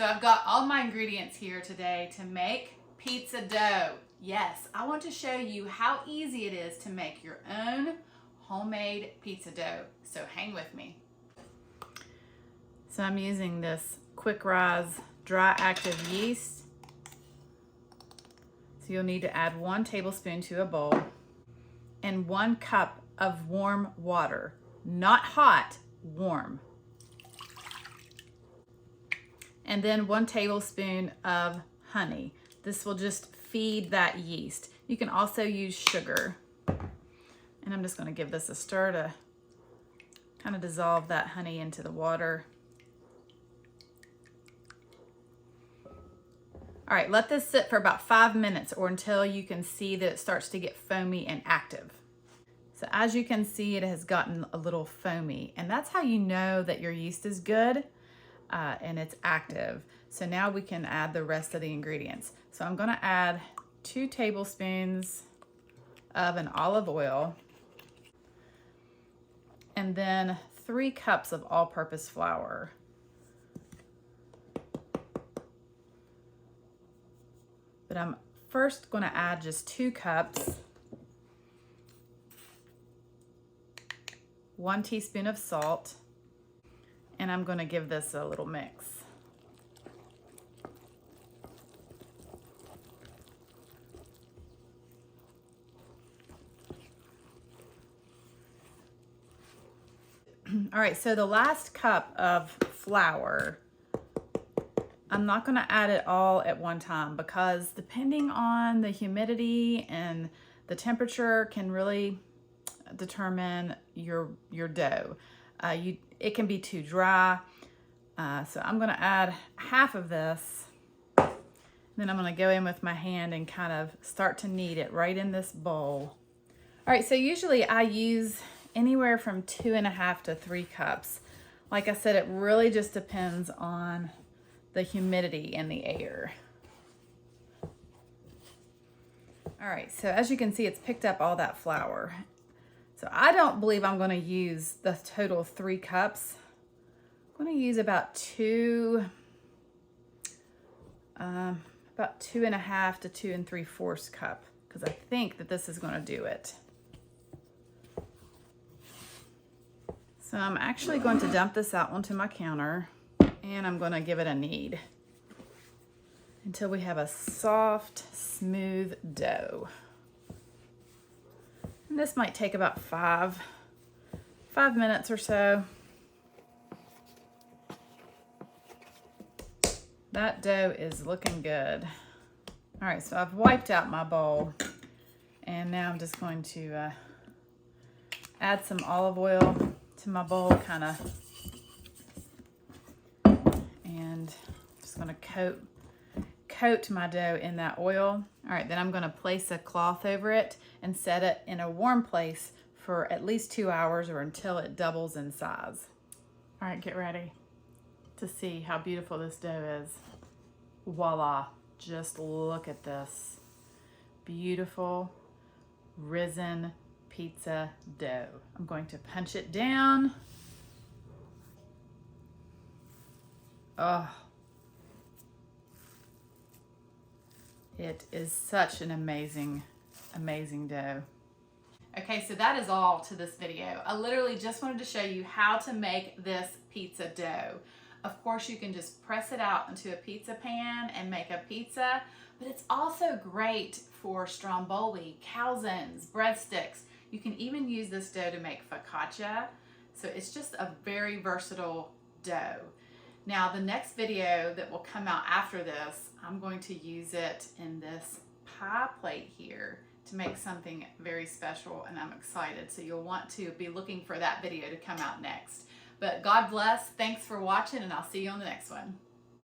So I've got all my ingredients here today to make pizza dough. Yes, I want to show you how easy it is to make your own homemade pizza dough. So hang with me. So I'm using this quick rise dry active yeast. So you'll need to add 1 tablespoon to a bowl and 1 cup of warm water, not hot, warm. And then 1 tablespoon of honey. This will just feed that yeast. You can also use sugar. And I'm just going to give this a stir to kind of dissolve that honey into the water. All right, let this sit for about 5 minutes or until you can see that it starts to get foamy and active. So as you can see, it has gotten a little foamy, and that's how you know that your yeast is good and it's active. So now we can add the rest of the ingredients. So I'm gonna add 2 tablespoons of an olive oil and then 3 cups of all-purpose flour. But I'm first gonna add just 2 cups, 1 teaspoon of salt, and I'm gonna give this a little mix. All right, so the last cup of flour, I'm not gonna add it all at one time because depending on the humidity and the temperature can really determine your dough. It can be too dry. So I'm gonna add half of this. Then I'm gonna go in with my hand and kind of start to knead it right in this bowl. All right, so usually I use anywhere from 2.5 to 3 cups. Like I said, it really just depends on the humidity in the air. All right, so as you can see, it's picked up all that flour. So I don't believe I'm gonna use the total 3 cups. I'm gonna use about 2.5 to 2 3/4 cup because I think that this is gonna do it. So I'm actually going to dump this out onto my counter and I'm gonna give it a knead until we have a soft, smooth dough. And this might take about 5 minutes or so. That dough is looking good. All right, so I've wiped out my bowl and now I'm just going to add some olive oil to my bowl, kind of, and just gonna coat my dough in that oil. All right, then I'm gonna place a cloth over it and set it in a warm place for at least 2 hours or until it doubles in size. All right, get ready to see how beautiful this dough is. Voila, just look at this. Beautiful, risen pizza dough. I'm going to punch it down. Oh, it is such an amazing dough. Okay, so that is all to this video. I literally just wanted to show you how to make this pizza dough. Of course, you can just press it out into a pizza pan and make a pizza, but it's also great for stromboli, calzones, breadsticks. You can even use this dough to make focaccia. So it's just a very versatile dough. Now, the next video that will come out after this, I'm going to use it in this pie plate here to make something very special, and I'm excited. So you'll want to be looking for that video to come out next. But God bless, thanks for watching, and I'll see you on the next one.